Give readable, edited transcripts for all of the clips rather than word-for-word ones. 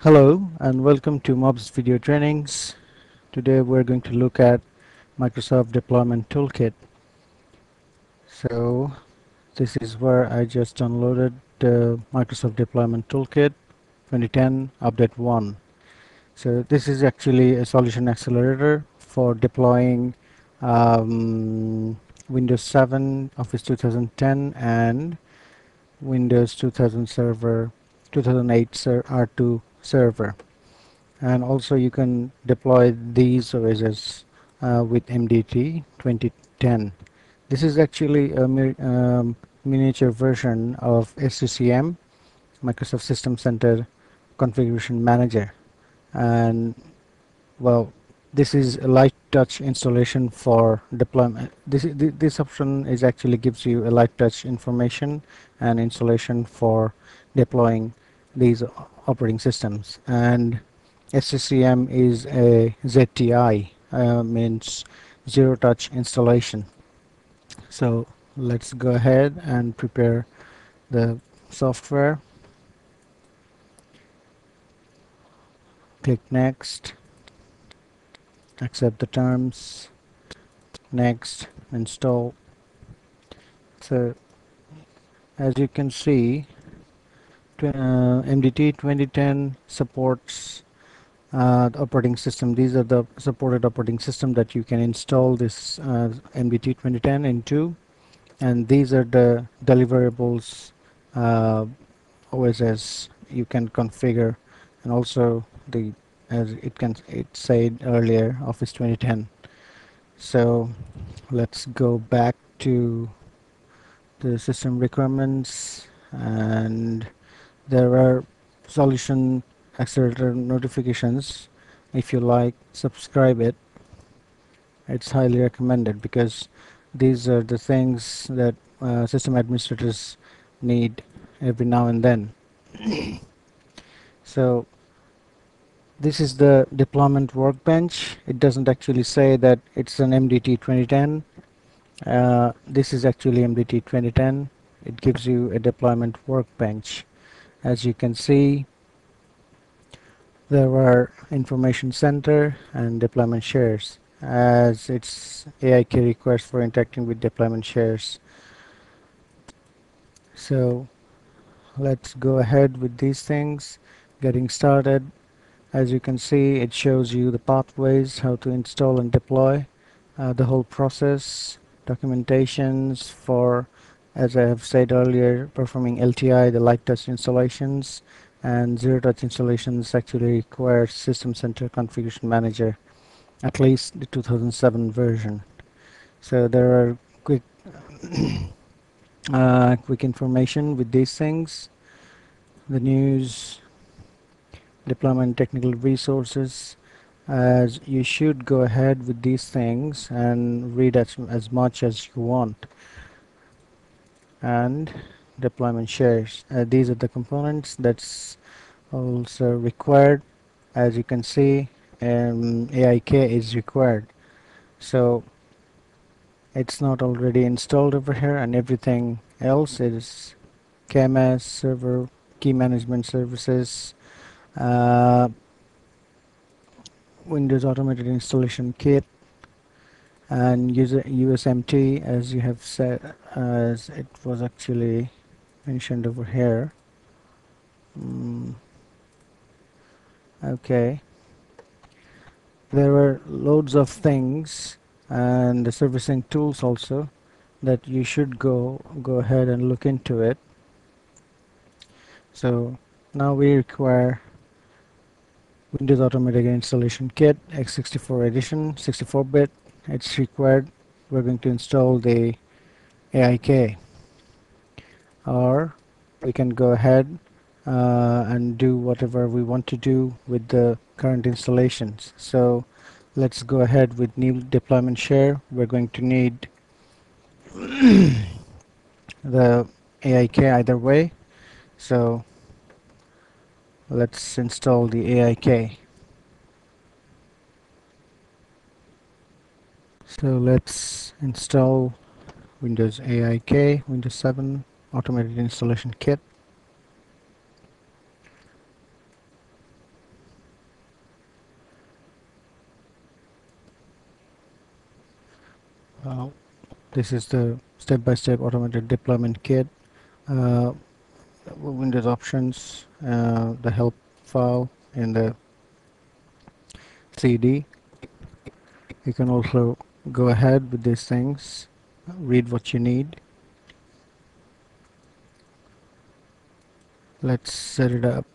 Hello and welcome to Mob's video trainings. Today we're going to look at Microsoft Deployment Toolkit. So this is where I just downloaded the Microsoft Deployment Toolkit 2010 Update 1. So this is actually a solution accelerator for deploying Windows 7, Office 2010 and Windows 2000 server 2008 R2 server. And also you can deploy these OSs with MDT 2010. This is actually a miniature version of SCCM, Microsoft System Center Configuration Manager. And well, this is a light touch installation for deployment. This option is actually gives you a light touch information and installation for deploying these operating systems. And SCCM is a ZTI, means zero touch installation. So let's go ahead and prepare the software. Click next, accept the terms, next, install. So as you can see, MDT 2010 supports the operating system. These are the supported operating system that you can install this MDT 2010 into, and these are the deliverables OSs you can configure, and also the as it said earlier, Office 2010. So let's go back to the system requirements, and there are solution accelerator notifications. If you like, subscribe it. It's highly recommended because these are the things that system administrators need every now and then. So this is the deployment workbench. It doesn't actually say that it's an MDT 2010. This is actually MDT 2010. It gives you a deployment workbench. As you can see, there are information center and deployment shares, as its AIK request for interacting with deployment shares. So let's go ahead with these things. Getting started. As you can see, it shows you the pathways, how to install and deploy, the whole process, documentations for, as I have said earlier, performing LTI, the light touch installations, and zero touch installations actually require System Center Configuration Manager, at least the 2007 version. So there are quick information with these things, the news, deployment technical resources, as you should go ahead with these things and read as much as you want. And deployment shares, these are the components that's also required. As you can see, AIK is required, so it's not already installed over here, and everything else is KMS server, key management services, uh, Windows Automated Installation Kit, and user USMT, as you have said, as it was actually mentioned over here. Okay, there are loads of things and the servicing tools also that you should go ahead and look into it. So now we require Windows Automatic Installation Kit x64 edition, 64-bit. It's required. We're going to install the AIK, or we can go ahead and do whatever we want to do with the current installations. So let's go ahead with new deployment share. We're going to need the AIK either way. So let's install the AIK. So let's install Windows AIK, Windows 7 Automated Installation Kit. Uh, this is the step-by-step automated deployment kit. Uh, Windows options, the help file in the CD. You can also go ahead with these things, read what you need. Let's set it up.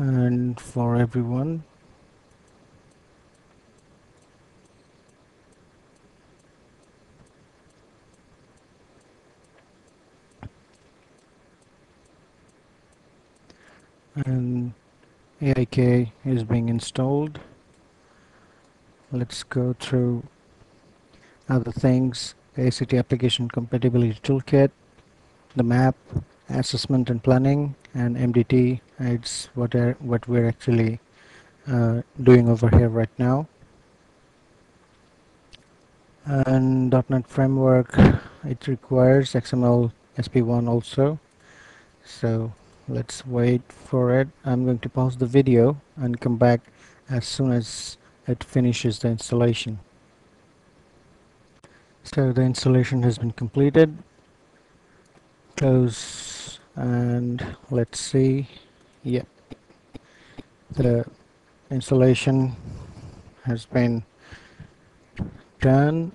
And for everyone, and AIK is being installed. Let's go through other things. ACT application compatibility toolkit, the map, assessment and planning, and MDT. It's what we're actually doing over here right now. And .NET framework, it requires XML SP1 also. So let's wait for it. I'm going to pause the video and come back as soon as it finishes the installation. So the installation has been completed. Close and let's see. Yep, the installation has been done.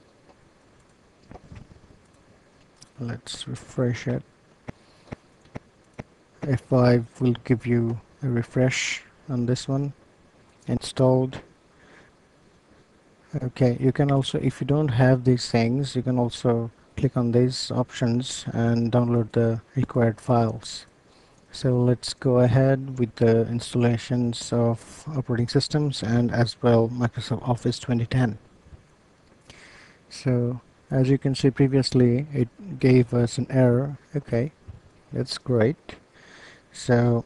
Let's refresh it. F5 will give you a refresh on this one. Installed. Okay, you can also, if you don't have these things, you can also click on these options and download the required files. So let's go ahead with the installations of operating systems and as well Microsoft Office 2010. So as you can see previously, it gave us an error. Okay, that's great. So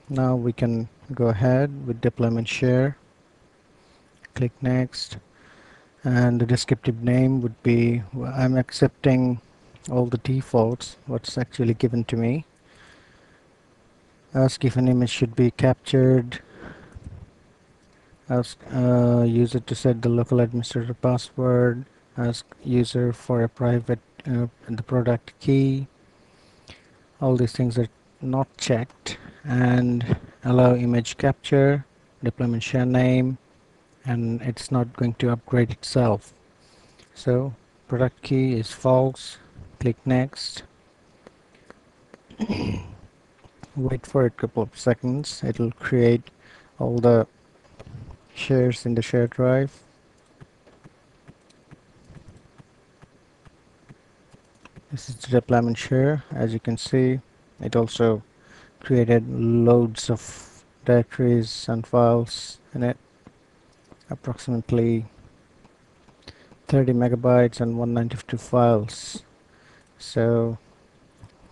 now we can go ahead with deployment share. Click next. And the descriptive name would be, well, I'm accepting all the defaults what's actually given to me. Ask if an image should be captured. Ask user to set the local administrator password. Ask user for a private the product key. All these things are not checked. And allow image capture, deployment share name, and it's not going to upgrade itself. So product key is false. Click next. Wait for a couple of seconds. It'll create all the shares in the share drive. This is the deployment share. As you can see, it also created loads of directories and files in it, approximately 30 megabytes and 192 files. So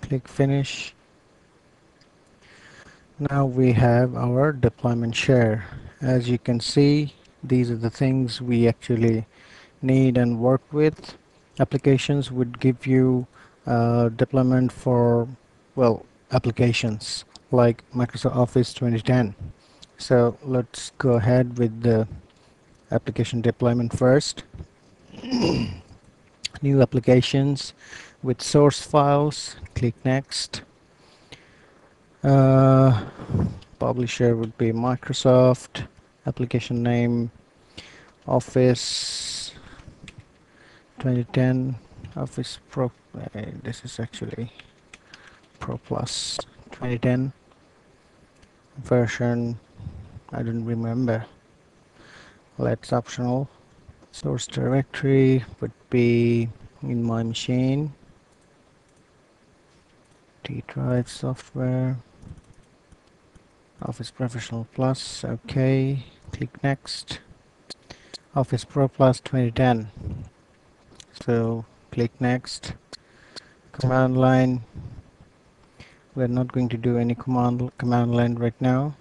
click finish. Now we have our deployment share. As you can see, these are the things we actually need and work with. Applications would give you deployment for, well, applications like Microsoft Office 2010. So let's go ahead with the application deployment first. New applications with source files. Click next. Publisher would be Microsoft. Application name Office 2010. Office Pro. This is actually Pro Plus 2010 version. I don't remember. Let's optional. Source directory would be in my machine. T drive software. Office Professional Plus. Okay. Click next. Office Pro Plus 2010. So click next. Command line. We're not going to do any command line right now.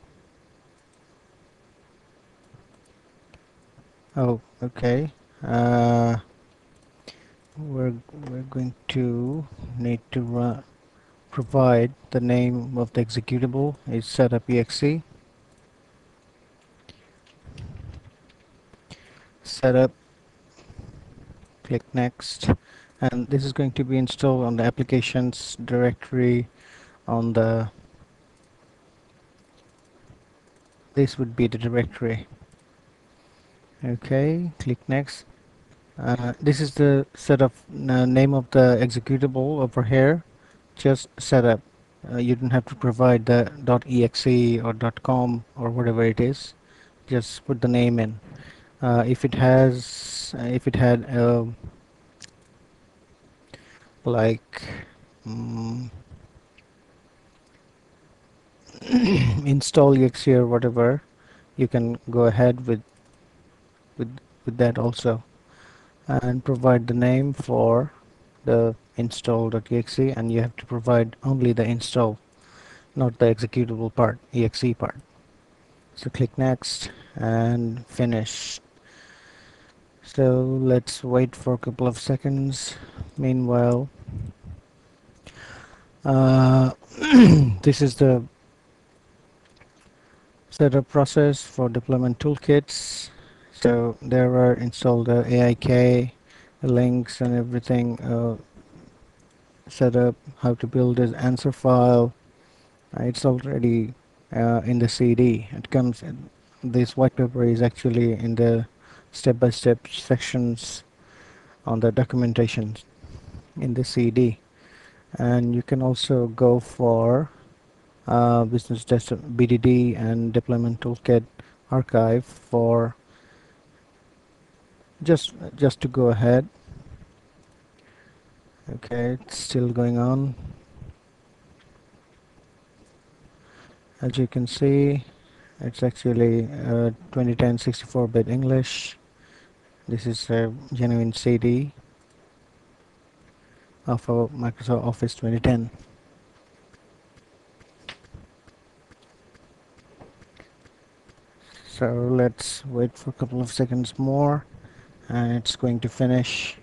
Oh, okay. Uh, we're we're going to need to provide the name of the executable is setup.exe. Setup, click next, and this is going to be installed on the applications directory on the this would be the directory. Okay, click next. This is the setup name of the executable over here. Just setup. You don't have to provide the .exe or .com or whatever it is. Just put the name in. If it had like mm install exe or whatever, you can go ahead with with that also, and provide the name for the install.exe, and you have to provide only the install, not the executable part, exe part. So click next and finish. So let's wait for a couple of seconds. Meanwhile, uh, this is the setup process for deployment toolkits. So there are installed AIK links and everything, set up how to build this answer file. It's already in the CD. It comes in, this white paper is actually in the step-by-step sections on the documentation in the CD. And you can also go for business desktop BDD and deployment toolkit archive for just to go ahead. Okay, it's still going on. As you can see, it's actually 2010 64-bit English. This is a genuine CD of a Microsoft Office 2010. So let's wait for a couple of seconds more, and it's going to finish.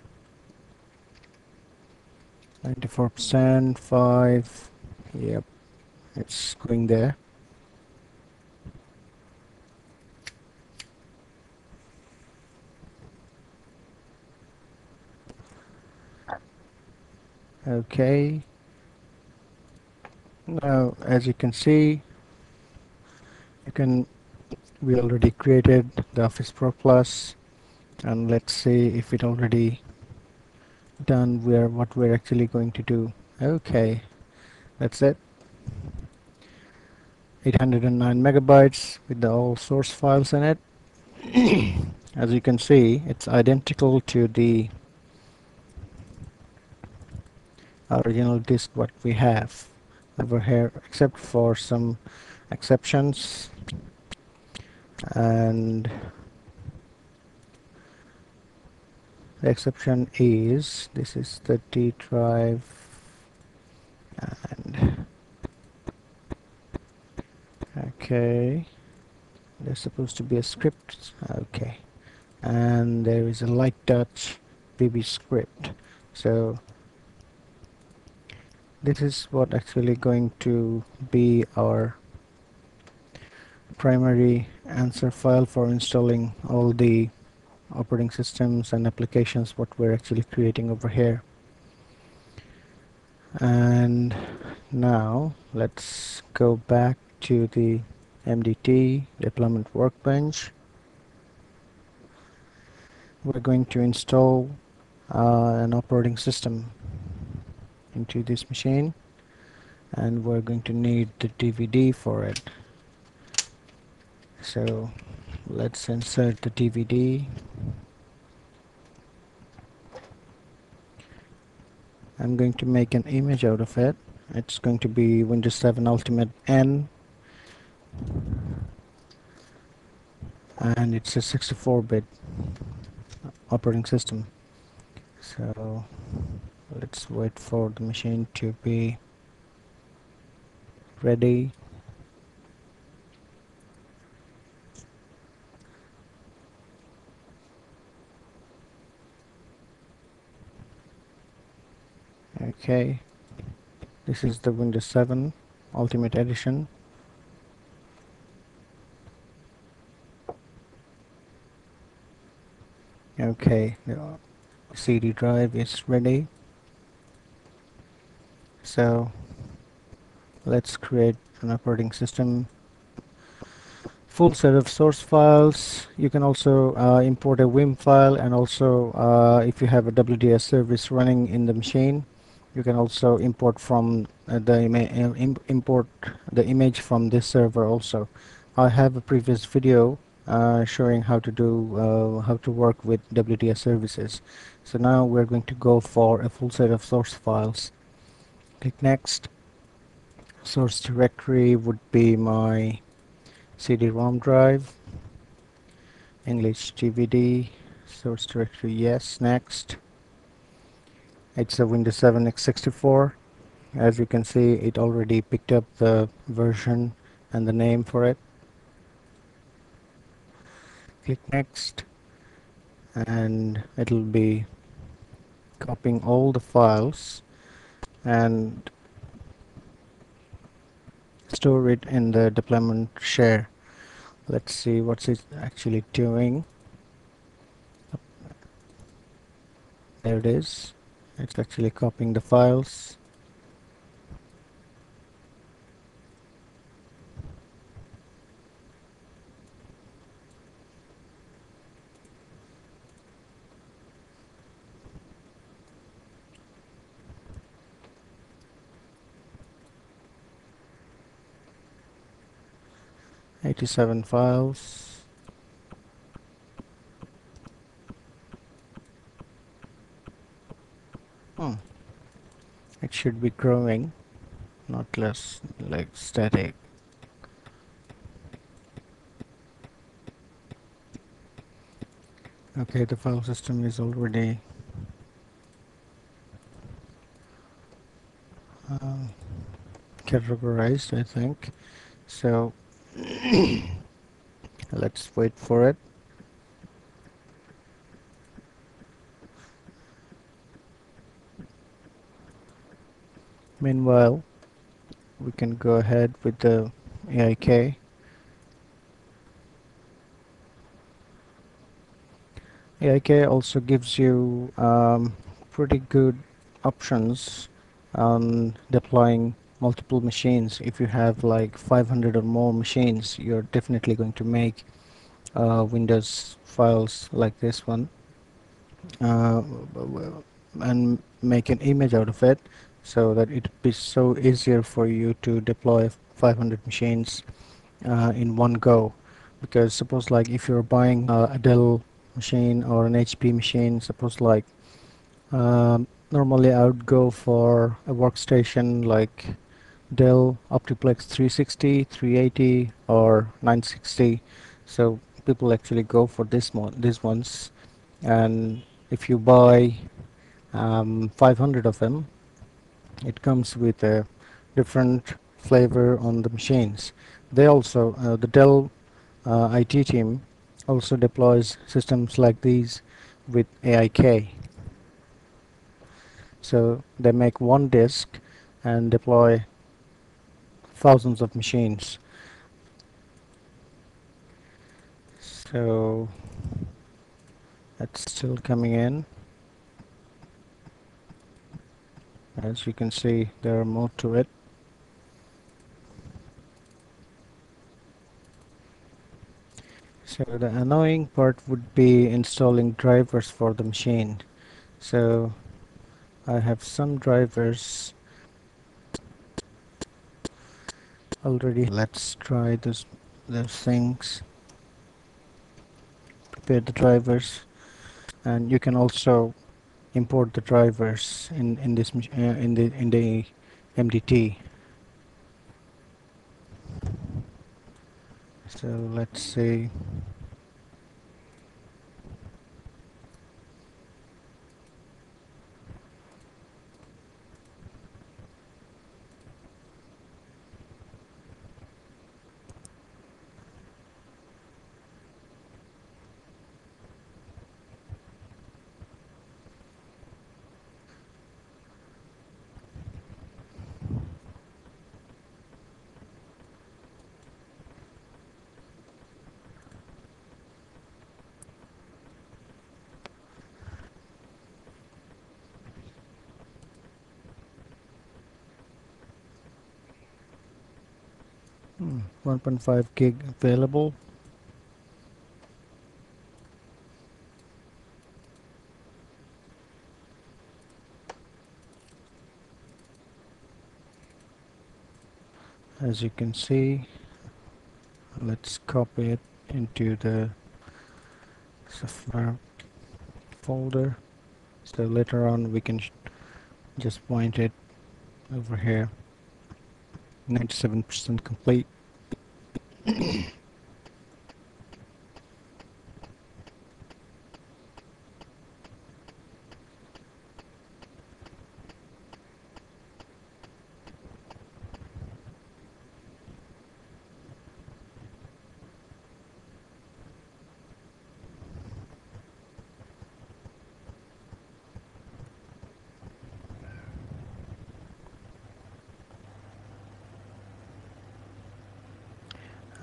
94%, 5. Yep, it's going there. Okay. Now, as you can see, you can we already created the Office Pro Plus, and let's see if it already done what we're actually going to do. Okay, that's it. 809 megabytes with the all source files in it. As you can see, it's identical to the original disk what we have over here, except for some exceptions. And the exception is this is the D drive, and okay, there's supposed to be a script. Okay, and there is a light touch VB script. So this is what actually going to be our primary answer file for installing all the operating systems and applications what we're actually creating over here. And now let's go back to the MDT deployment workbench. We're going to install an operating system into this machine, and we're going to need the DVD for it. So let's insert the DVD. I'm going to make an image out of it. It's going to be Windows 7 Ultimate N, and it's a 64-bit operating system. So let's wait for the machine to be ready. AIK. This is the Windows 7 Ultimate Edition. Okay, the CD drive is ready. So let's create an operating system. Full set of source files. You can also import a Vim file, and also if you have a WDS service running in the machine, you can also import from import the image from this server also. I have a previous video showing how to do how to work with WDS services. So now we're going to go for a full set of source files. Click next. Source directory would be my CD-ROM drive, English DVD, source directory, yes. Next, it's a Windows 7 x64. As you can see, it already picked up the version and the name for it. Click next, and it'll be copying all the files and store it in the deployment share. Let's see what's it actually doing. There it is. It's actually copying the files. '87 files. Hmm. It should be growing, not less like static. Okay, the file system is already uh, categorized, I think. So let's wait for it. Meanwhile, we can go ahead with the AIK. AIK also gives you pretty good options on deploying multiple machines. If you have like 500 or more machines, you're definitely going to make Windows files like this one, uh, and make an image out of it, so that it be so easier for you to deploy 500 machines in one go. Because suppose like if you're buying a Dell machine or an HP machine, suppose like normally I would go for a workstation like Dell Optiplex 360, 380 or 960. So people actually go for these ones, and if you buy 500 of them, it comes with a different flavor on the machines. They also, the Dell IT team also deploys systems like these with AIK. So they make one disk and deploy thousands of machines. So that's still coming in. As you can see, there are more to it. So the annoying part would be installing drivers for the machine. So I have some drivers already. Let's try those things. Prepare the drivers, and you can also import the drivers in this in the MDT. So let's see. 1.5 gig available. As you can see, let's copy it into the software folder, so later on we can just point it over here. 97% complete.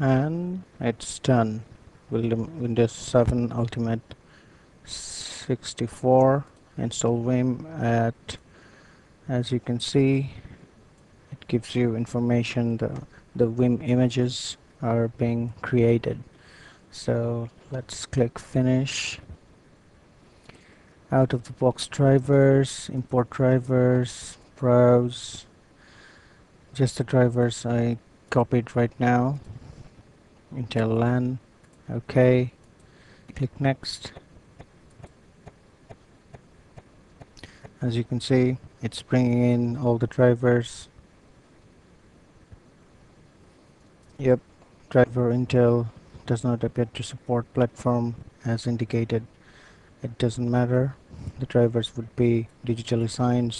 And it's done. Windows 7 Ultimate 64 install Vim at, as you can see, it gives you information the Vim images are being created. So let's click finish. Out of the box drivers, import drivers, browse, just the drivers I copied right now. Intel LAN, okay, click next. As you can see, it's bringing in all the drivers. Yep, driver Intel does not appear to support platform as indicated. It doesn't matter, the drivers would be digitally signed,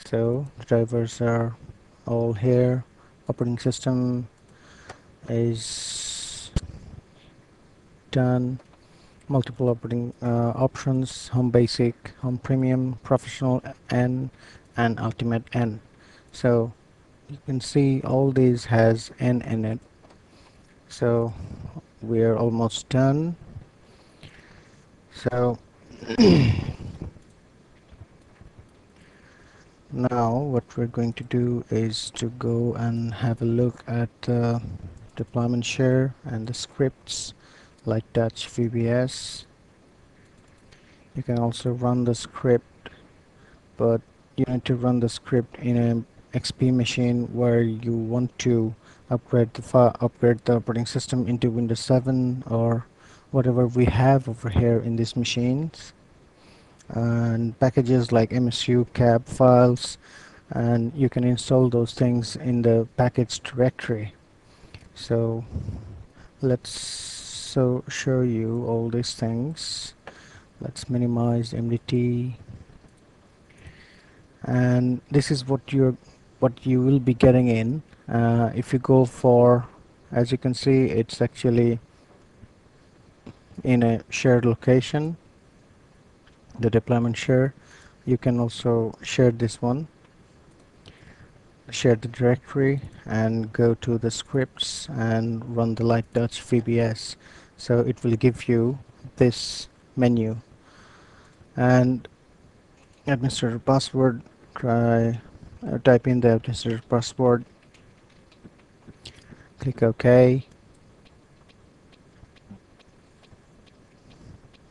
so the drivers are all here. Operating system is done. Multiple operating options: home basic, home premium, professional N, and ultimate N. So you can see all these has N in it. So we're almost done. So now what we're going to do is to go and have a look at the deployment share and the scripts like Dutch VBS. You can also run the script, but you need to run the script in an XP machine where you want to upgrade the operating system into Windows 7 or whatever we have over here in these machines, and packages like MSU, cab files, and you can install those things in the package directory. So let's show you all these things. Let's minimize MDT, and this is what you will be getting in. If you go for, as you can see, it's actually in a shared location, the deployment share. You can also share this one, share the directory, and go to the scripts and run the light Dutch VBS. So it will give you this menu. And administrator password, type in the administrator password, click OK,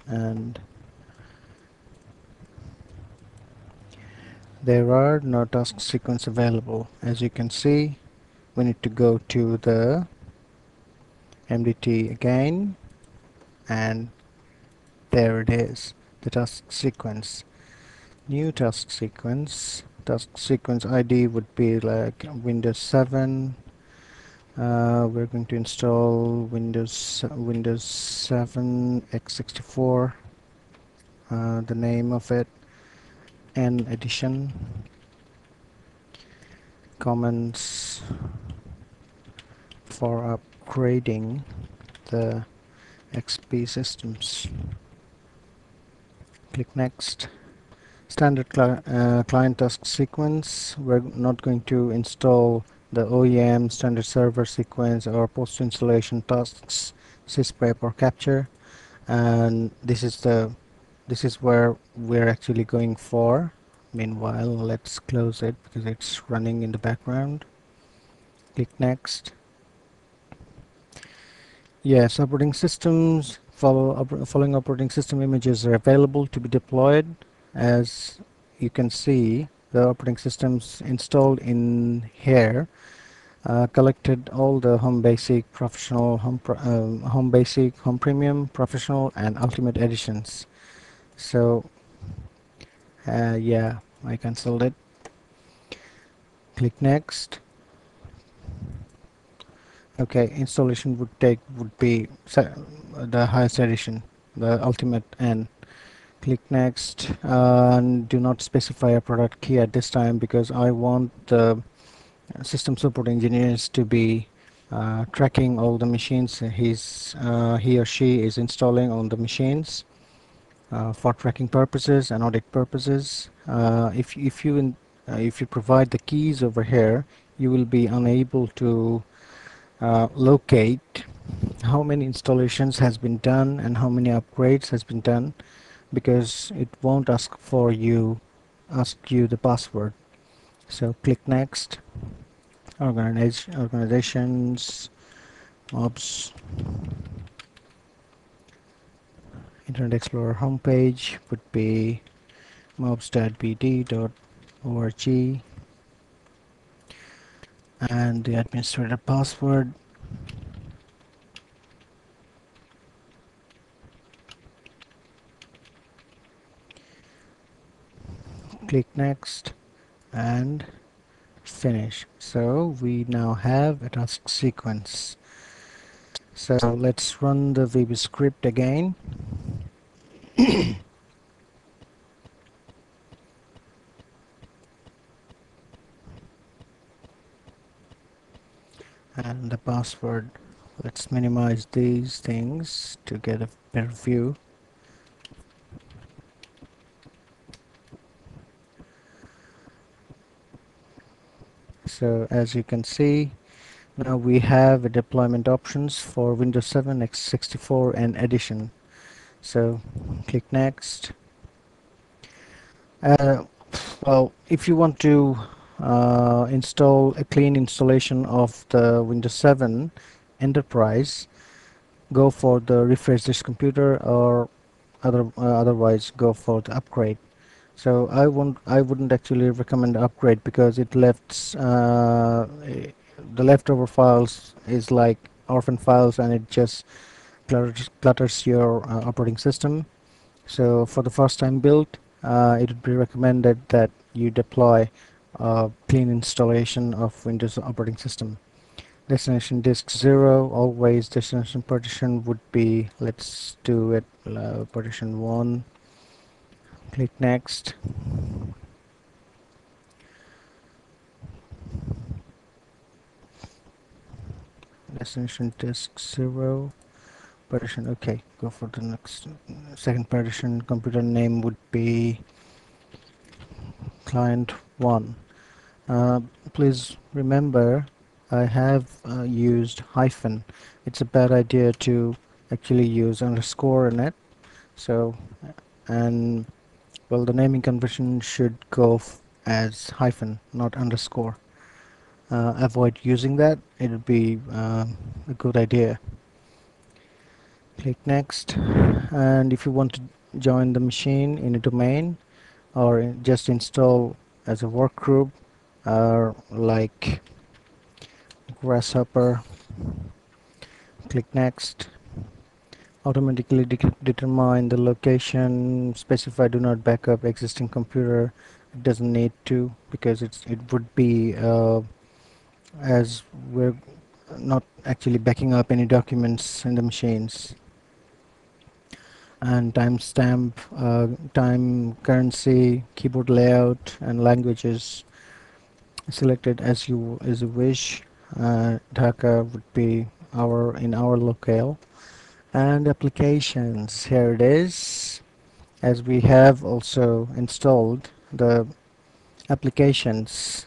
and there are no task sequence available. As you can see, we need to go to the MDT again, and there it is, the task sequence. New task sequence. Task sequence ID would be like Windows 7. We're going to install Windows 7 x64. The name of it, N edition. Comments for upgrading the XP systems. Click next. Standard client task sequence. We're not going to install the OEM standard server sequence or post installation tasks, sysprep or capture, and this is where we're actually going for. Meanwhile, let's close it because it's running in the background. Click next. Yes, operating systems, following operating system images are available to be deployed. As you can see, the operating systems installed in here collected all the Home Basic, Professional, Home Basic, Home Premium, Professional, and Ultimate editions. So, yeah, I cancelled it. Click next. Okay, installation would be the highest edition, the Ultimate N. Click next. And do not specify a product key at this time because I want the system support engineers to be tracking all the machines he or she is installing on the machines for tracking purposes and audit purposes. If you provide the keys over here, you will be unable to locate how many installations has been done and how many upgrades has been done, because it won't ask you the password. So click next. Organizations, mobs, Internet Explorer homepage would be mobs.bd.org, and the administrator password. Click next and finish. So we now have a task sequence. So let's run the VB script again. And the password. Let's minimize these things to get a better view. So as you can see, now we have deployment options for Windows 7, x64 and Edition. So click next. Uh, well, if you want to install a clean installation of the Windows 7 Enterprise, go for the refresh this computer, or otherwise go for the upgrade. So I wouldn't actually recommend upgrade because it the leftover files is like orphan files, and it just clutters your operating system. So for the first time build, it would be recommended that you deploy a clean installation of Windows operating system. Destination disk 0, always destination partition would be, let's do it, partition 1. Click next. Destination disk 0, partition, okay, go for the next second partition. Computer name would be client 1. Uh, Please remember, I have used hyphen. It's a bad idea to actually use underscore in it. So, and well, the naming convention should go as hyphen, not underscore. Avoid using that. It would be a good idea. Click next. And if you want to join the machine in a domain, or just install as a work group, like Grasshopper, click next. Automatically determine the location. Specify do not backup existing computer. It doesn't need to, because it would be as we're not actually backing up any documents in the machines. And timestamp, time, currency, keyboard layout, and languages selected as you wish. Dhaka would be in our locale. And applications, here it is. As we have also installed the applications,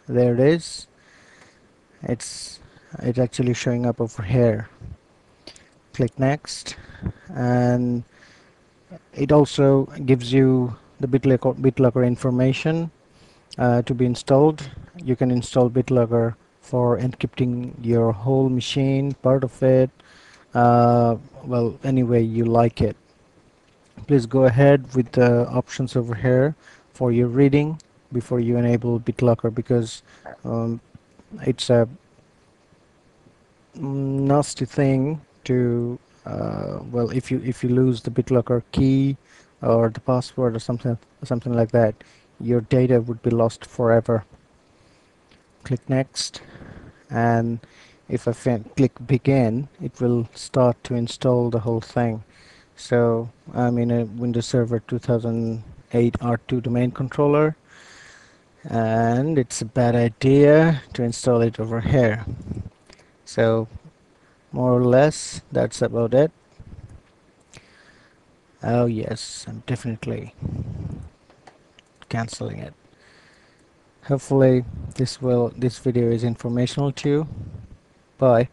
there it is. It's actually showing up over here. Click next, and it also gives you the BitLocker information to be installed. You can install BitLocker for encrypting your whole machine, part of it, well, any way you like it. Please go ahead with the options over here for your reading before you enable BitLocker, because um, it's a nasty thing to well, if you lose the BitLocker key or the password or something like that, your data would be lost forever. Click next, and if I click begin, it will start to install the whole thing. So I'm in a Windows Server 2008 R2 domain controller, and it's a bad idea to install it over here. So more or less that's about it. Oh yes, I'm definitely canceling it. Hopefully this video is informational to you. Bye.